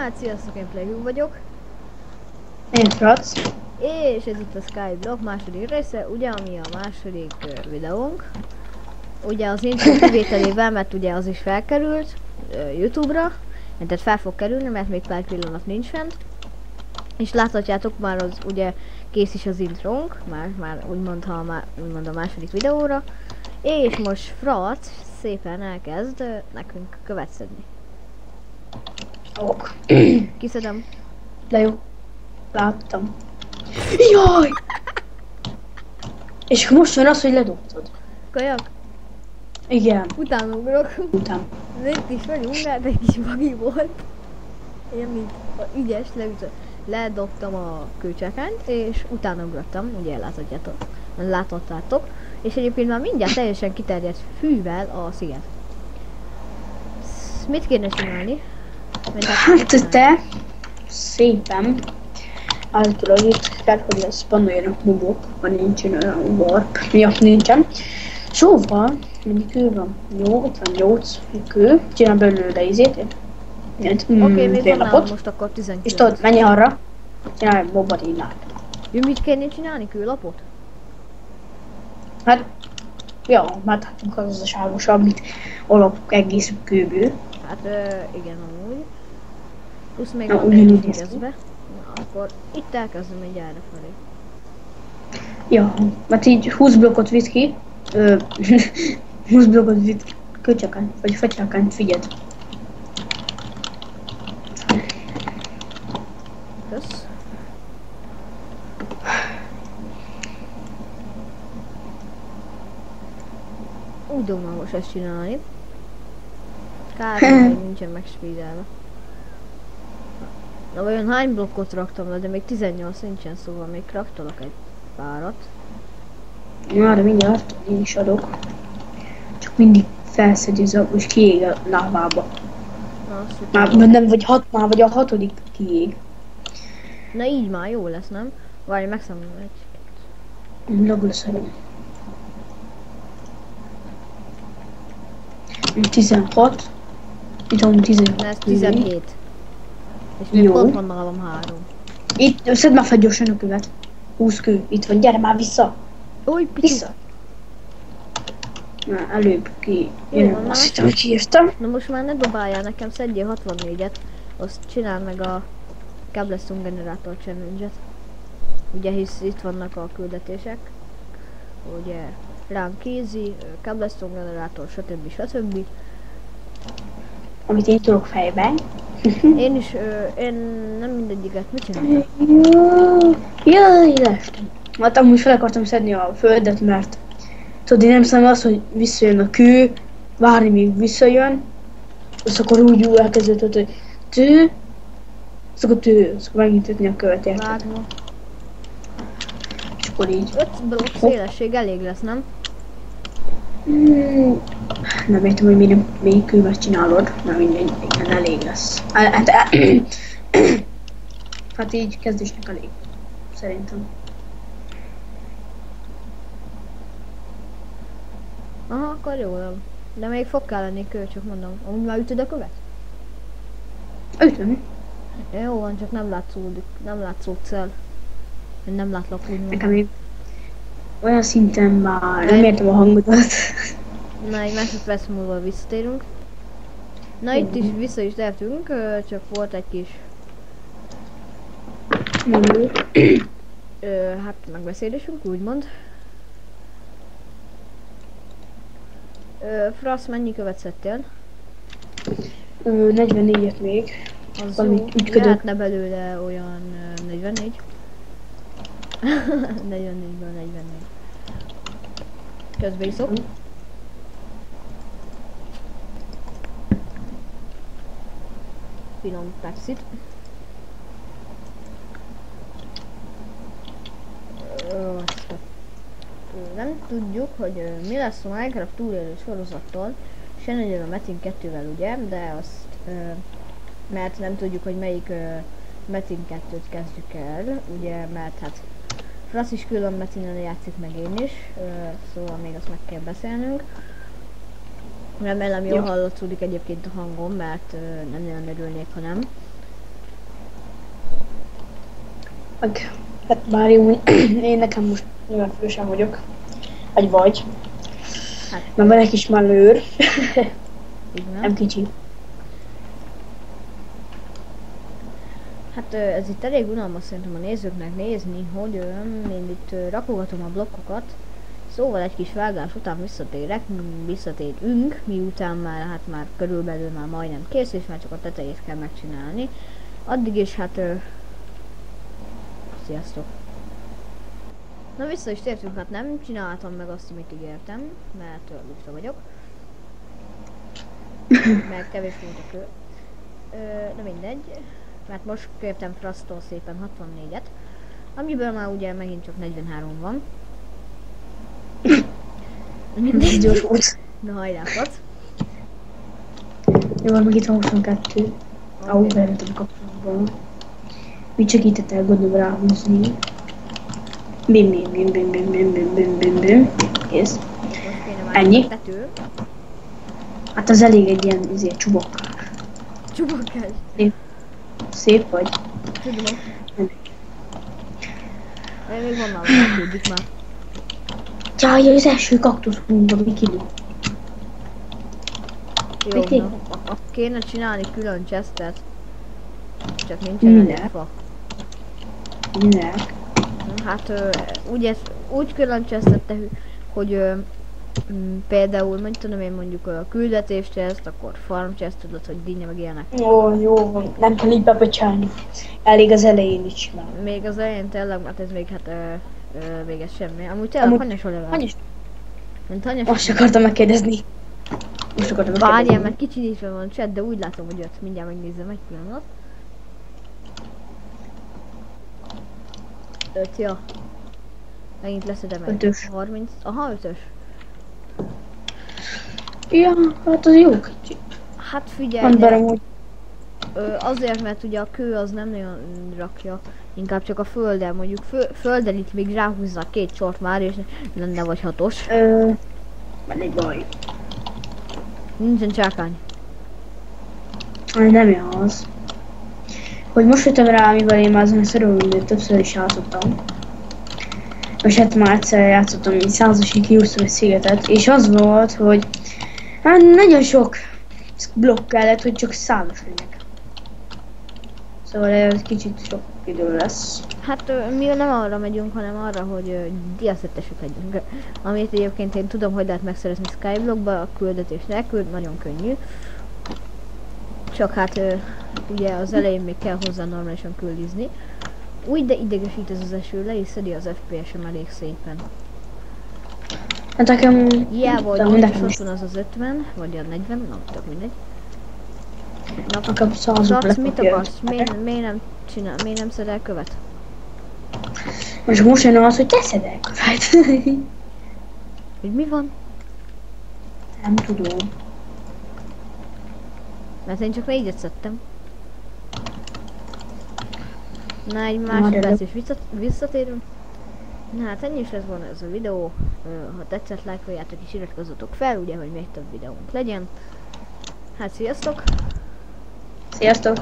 Hát sziasztok, én Playview vagyok. Én Frac. És ez itt a Skyblock második része, ugye ami a második videónk. Ugye az intro kivételével, mert ugye az is felkerült YouTube-ra. Tehát fel fog kerülni, mert még pár pillanat nincs fent. És láthatjátok már az ugye kész is az intrónk, már úgymond a második videóra. És most Frac szépen elkezd nekünk követ szedni. Ok. Kiszedem. De jó. Láttam. Jaj! És most jön az, hogy ledobtad. Kajak? Igen. Utána ugrok. Utána. Itt is vagyunk, mert egy kis bagi volt. Én mint ügyes ledobtam a kőcsekányt, és utána ugrottam, ugye láthattátok. És egyébként már mindjárt teljesen kiterjedt fűvel a sziget. Mit kéne csinálni? Hát te szépen általában itt kell, hogy lesz panoljanak mobok, ha nincsen olyan warp, miatt nincsen. Szóval, mennyi kő van? Jó, itt van 8 kő, csinál belőle izét. Oké, még van nálam most akkor 19. És tudod, menj arra, csinálj mobarinát. Jó, mit kéne csinálni? Kőlapot? Hát, ja, már gazdaságosabb, mint alap egész kőből. Hát igen, amúgy. Plusz még Na, van ugyanúgy egy néz ki. közbe. Na, akkor itt elkezdem egy errefelé. Ja, mert így 20 blokkot vitt ki, 20 blokkot vitt ki, köcsekány, vagy fecsekány, figyeld. Kösz. Úgy tudom most ezt csinálni. Kár, hogy nincsen megspídelve. Na vajon hány blokkot raktam le, de még 18 nincsen, szóval még raktolok egy párat. Már mindjárt én is adok. Csak mindig felszedőz és kiég a lávába. Na, azt Már utána- nem, vagy a hatodik kiég. Na így már jó lesz, nem? Várj, megszámolom egy. Lagolszerű. 16. Itt van 16. Na ez 17. És még Jó. pont van nálam 3. Itt, szedd már fel gyorsan a követ. 20 kő. Itt van, gyere már vissza. Új, pici. Vissza. Na, előbb ki. Jó Én van, azt már. hittem, hogy kiírtam. Na most már ne dobáljál nekem, szedjél 64-et. Azt csinál meg a Cobblestone Generator Challenge-et. Ugye hisz itt vannak a küldetések. Ugye ránk kézi, Cobblestone Generator, stb. Amit én tudok fejben. Én is, én nem mindegyiket, mit csináltam? Jaj, leestem. Hát amúgy fel akartam szedni a földet, mert tudod, én nem számom az, hogy visszajön a kő, várni még visszajön, és akkor úgy elkezdődött, hogy tő, és akkor megint ütni a követ, érted? Vágva. És akkor így. 5 blokk szélesség elég lesz, nem? Nem értem, hogy még kővel csinálod, mert mindegy, igen, elég lesz. Hát így kezdésnek elég, szerintem. Aha, akkor jó van. De még fog kell lenni kő, csak mondom. Amúgy már ütöd a követ? Ütöm. Jó van, csak nem látszódik, nem látszódsz el. Én nem látlak úgy. Nekem még olyan szinten már nem értem a hangodat. Na, egy másodperc múlva visszatérünk. Na, itt is vissza is tértünk, csak volt egy kis hát megbeszélésünk, úgymond. Frasz, mennyi követ szedtél? 44-et még. Az Valami jó, ügyködő. lehetne belőle olyan 44. 44-ből 44. Közben iszok. Finom taxit. Nem tudjuk, hogy mi lesz a Minecraft túlélő sorozattal, se nagyon a Metin 2-vel, ugye, de azt, mert nem tudjuk, hogy melyik Metin 2-t kezdjük el, ugye, mert hát Frasz is külön Metinen játszik, meg én is, szóval még azt meg kell beszélnünk. Remélem jól hallatszódik egyébként a hangom, mert nem nagyon örülnék, ha nem. Hát bár jó, én nekem most nyilván fősen vagyok. Vagy. Hát, Mert van egy kis malőr. igen. Nem kicsi. Hát ez itt elég unalmas szerintem a nézőknek nézni, hogy én itt rakogatom a blokkokat. Szóval egy kis vágás után visszatérünk, miután már körülbelül már majdnem kész, és már csak a tetejét kell megcsinálni. Addig is hát... Sziasztok! Na vissza is tértünk, hát nem csináltam meg azt, amit ígértem, mert lusta vagyok. Meg kevés volt a kő. De mindegy, mert most kértem Frasztól szépen 64-et, amiből már ugye megint csak 43 van. Ez gyors volt. Na hajrá, Fac! Jó, meg itt van 22. Ahol felvettem kapcsolatban. Mit segített el gondolom ráhúzni. Bim. Kész. Most kéne már Ennyi? a tető. Hát az elég egy ilyen csubak. Csubakás. Szép vagy. Tudom. Még van már, tudjuk már. Jaj, az első kaktuszkunkban mi kiló. Jó, Mit na. Kéne csinálni külön chestet. Csak nincsen Minek? elég fa. Minek? Hát úgy külön chestet, hogy például, tudom én mondjuk a küldetés chest, akkor farm chest, tudod, hogy dinnye meg ilyenek. Jó van. Nem kell így bepöcsálni. Elég az elején is csinálni. Még az elején tényleg, hát ez még hát még ez semmi. Amúgy tényleg hanyasol legalább. Hanyas? Mint hanyas. Most akartam megkérdezni. Várjál, mert kicsinyítve van a chat, de úgy látom, hogy ott mindjárt megnézem egy pillanat. 5, ja. Megint leszedem egy 5-ös. 30. Aha, 5-ös. Ja, hát az jó kicsi. Hát figyelj, Mondd bele, hogy azért, mert ugye a kő az nem nagyon rakja, inkább csak a földel, mondjuk földel itt még ráhúznak 2 sort már, és lenne vagy 6-os. van egy baj. Nincsen csákány. Nem az. Hogy most jöttem rá, amivel én már azon szerűen többször is játszottam. És hát már egyszer játszottam így 100-asig kiúsztam egy szigetet, és az volt, hogy hát nagyon sok blokk kellett, hogy csak 100-as legyek. Szóval ez kicsit sok idő lesz. Hát mi nem arra megyünk, hanem arra, hogy diaszettesek legyünk. Amit egyébként én tudom, hogy lehet megszerezni Skyblockba, a küldetés nélkül, nagyon könnyű. Csak hát ugye az elején még kell hozzá normálisan küldizni. Úgy, de idegesít ez az eső, le is szedi az FPS-em elég szépen. Hát nekem... Hiába, de hogy nekem ott is. van az az 50, vagy a 40, nem tök mindegy. Nekem 100 Zac, mit akarsz? Miért nem szedel követ? Most jön az, hogy te szedek követ. Hogy mi van? Nem tudom. Mert én csak 4-et szedtem. Na, egy Na, másik de perc és visszatérünk. Na hát ennyi is lett volna ez a videó. Ha tetszett, lájkoljátok és iratkozzatok fel, ugye, hogy még több videónk legyen. Hát sziasztok! Sziasztok!